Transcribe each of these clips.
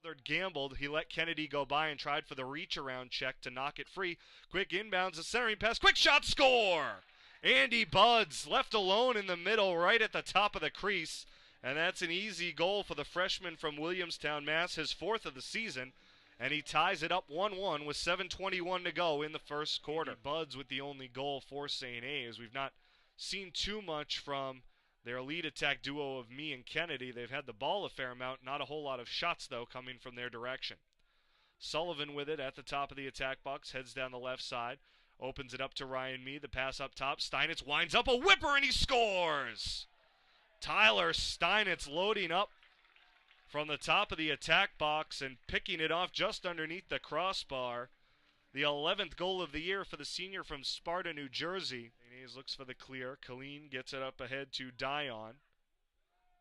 Third gambled. He let Kennedy go by and tried for the reach around check to knock it free. Quick inbounds, a centering pass. Quick shot, score! Andy Buds left alone in the middle right at the top of the crease. And that's an easy goal for the freshman from Williamstown, Mass. His 4th of the season. And he ties it up 1-1 with 7:21 to go in the first quarter. Andy Buds with the only goal for St. A's. We've not seen too much from their lead attack duo of me and Kennedy. They've had the ball a fair amount. Not a whole lot of shots, though, coming from their direction. Sullivan with it at the top of the attack box. Heads down the left side. Opens it up to Ryan Mee. The pass up top. Steinitz winds up a whipper, and he scores! Tyler Steinitz loading up from the top of the attack box and picking it off just underneath the crossbar. The 11th goal of the year for the senior from Sparta, New Jersey. Hayes looks for the clear. Colleen gets it up ahead to Dion.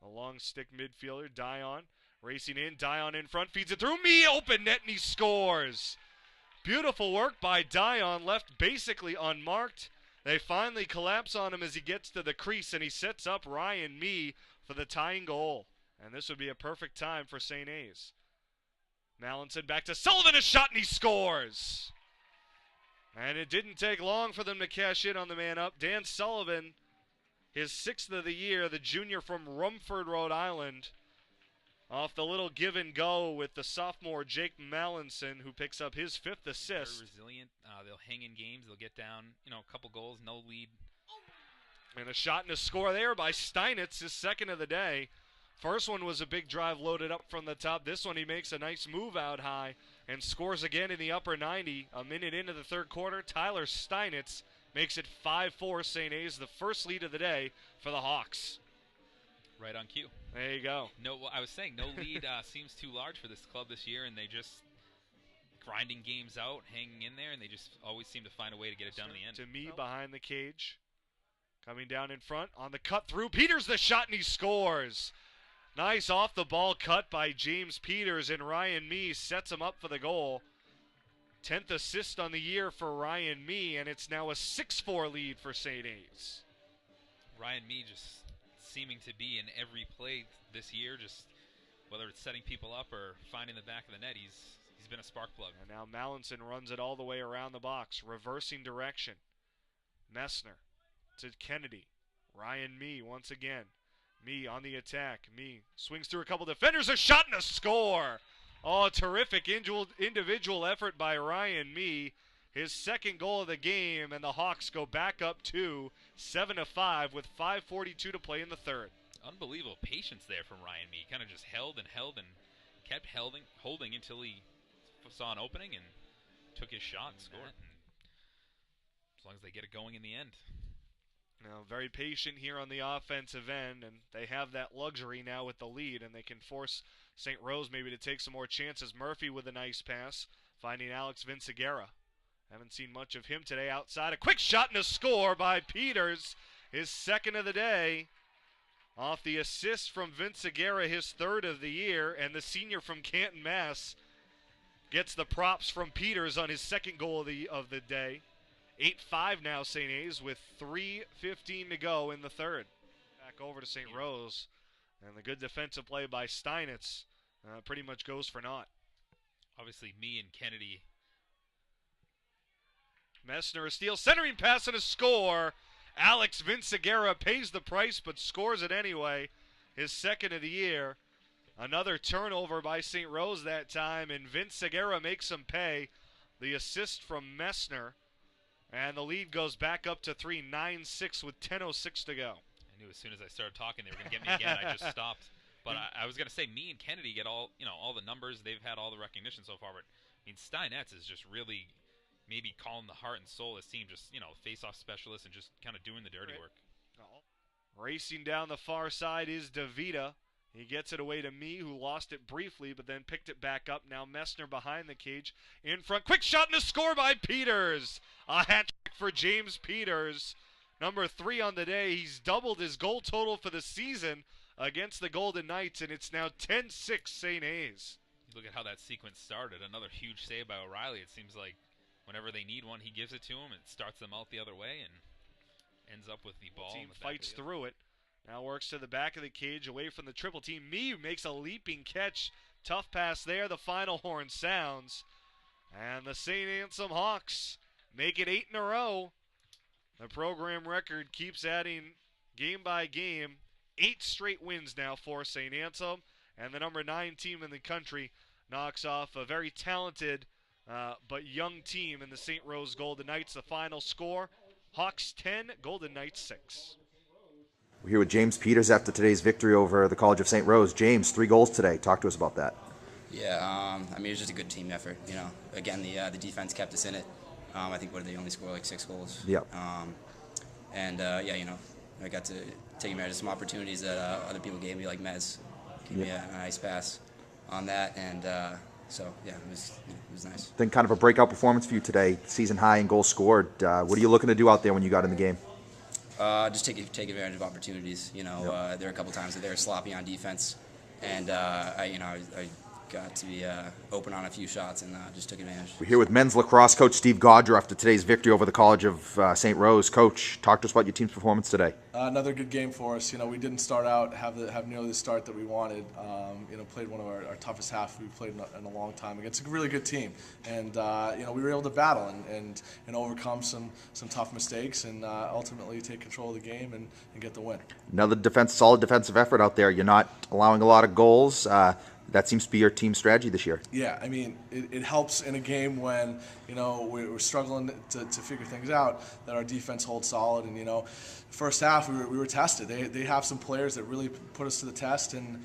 A long stick midfielder. Dion racing in. Dion in front. Feeds it through. Mee open net and he scores. Beautiful work by Dion. Left basically unmarked. They finally collapse on him as he gets to the crease, and he sets up Ryan Mee for the tying goal. And this would be a perfect time for St. A's. Mallinson back to Sullivan. A shot and he scores. And it didn't take long for them to cash in on the man up. Dan Sullivan, his 6th of the year, the junior from Rumford, Rhode Island, off the little give and go with the sophomore Jake Mallinson, who picks up his 5th assist. Very resilient. They'll hang in games. They'll get down, a couple goals, no lead. And a shot and a score there by Steinitz, his 2nd of the day. First one was a big drive loaded up from the top. This one he makes a nice move out high and scores again in the upper 90. A minute into the third quarter, Tyler Steinitz makes it 5-4 St. A's, the first lead of the day for the Hawks. Right on cue. There you go. No, I was saying no lead seems too large for this club this year, and they just grinding games out, hanging in there, and they just always seem to find a way to get it done in the end. To Mee behind the cage. Coming down in front on the cut through. Peters the shot and he scores. Nice off the ball cut by James Peters, and Ryan Mee sets him up for the goal. 10th assist on the year for Ryan Mee, and it's now a 6-4 lead for St. A's. Ryan Mee just seeming to be in every play this year, just whether it's setting people up or finding the back of the net, he's been a spark plug. And now Mallinson runs it all the way around the box, reversing direction. Messner to Kennedy. Ryan Mee once again. Mee on the attack. Mee swings through a couple defenders. A shot and a score. Oh, a terrific individual effort by Ryan Mee. His 2nd goal of the game, and the Hawks go back up to 7-5 with 5:42 to play in the third. Unbelievable patience there from Ryan Mee. Kind of just held and kept holding until he saw an opening and took his shot and scored. And as long as they get it going in the end. Now, very patient here on the offensive end, and they have that luxury now with the lead, and they can force St. Rose maybe to take some more chances. Murphy with a nice pass, finding Alex Vinciguerra. Haven't seen much of him today outside. A quick shot and a score by Peters, his 2nd of the day. Off the assist from Vinciguerra, his 3rd of the year, and the senior from Canton, Mass. Gets the props from Peters on his 2nd goal of the day. 8-5 now, St. A's, with 3:15 to go in the third. Back over to St. Rose, and the good defensive play by Steinitz pretty much goes for naught. Obviously, Mee and Kennedy. Messner a steal, centering pass and a score. Alex Vinciguerra pays the price but scores it anyway. His 2nd of the year. Another turnover by St. Rose that time, and Vinciguerra makes him pay. The assist from Messner. And the lead goes back up to 3, 9-6 with 10:06 to go. I knew as soon as I started talking they were going to get me again. I just stopped. But I was going to say, Mee and Kennedy get all the numbers. They've had all the recognition so far. But I mean, Steinitz is just really maybe calling the heart and soul of this team. Just face-off specialist and just kind of doing the dirty work. Racing down the far side is DeVita. He gets it away to Mee, who lost it briefly, but then picked it back up. Now Messner behind the cage. In front. Quick shot and a score by Peters. A hat trick for James Peters. Number 3 on the day. He's doubled his goal total for the season against the Golden Knights, and it's now 10-6 St. A's. You look at how that sequence started. Another huge save by O'Reilly. It seems like whenever they need one, he gives it to him. It starts them out the other way and ends up with the ball. The team fights through it. Now works to the back of the cage away from the triple team. Mee makes a leaping catch Tough pass there. The final horn sounds. And the Saint Anselm Hawks make it 8 in a row. The program record keeps adding game by game. 8 straight wins now for Saint Anselm. And the number 9 team in the country knocks off a very talented but young team in the St. Rose Golden Knights. The final score, Hawks 10, Golden Knights 6. We're here with James Peters after today's victory over the College of St. Rose. James, 3 goals today. Talk to us about that. Yeah, I mean, it was just a good team effort. You know, again, the defense kept us in it. I think they only scored like 6 goals. Yep. Yeah, you know, I got to take advantage of some opportunities that other people gave me, like Mez gave me a nice pass on that, and so yeah, it was nice. Then kind of a breakout performance for you today, season high in goals scored. What are you looking to do out there when you got in the game? Just take advantage of opportunities. You know, there were a couple times that they were sloppy on defense, and I got to be open on a few shots and just took advantage. We're here with men's lacrosse coach Steve Gaudreau after today's victory over the College of St. Rose. Coach, talk to us about your team's performance today. Another good game for us. You know, we didn't start out have nearly the start that we wanted. You know, played one of our toughest half we've played in a long time against a really good team, and you know, we were able to battle and overcome some tough mistakes and ultimately take control of the game and get the win. Another solid defensive effort out there. You're not allowing a lot of goals. That seems to be your team strategy this year. Yeah, I mean, it helps in a game when, you know, we're struggling to figure things out, that our defense holds solid. And, you know, first half we were tested. They have some players that really put us to the test, and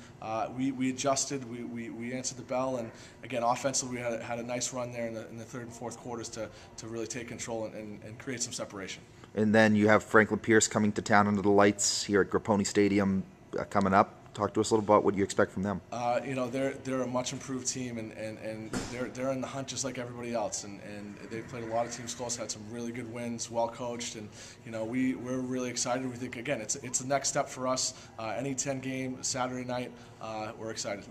we adjusted. We answered the bell, and again, offensively we had a nice run there in the third and fourth quarters to really take control and create some separation. And then you have Franklin Pierce coming to town under the lights here at Grappone Stadium coming up. Talk to us a little about what you expect from them. You know, they're a much improved team, and they're in the hunt just like everybody else, and they've played a lot of teams close, had some really good wins, well coached, and you know, we're really excited. We think again it's the next step for us. Any 10-game Saturday night, we're excited.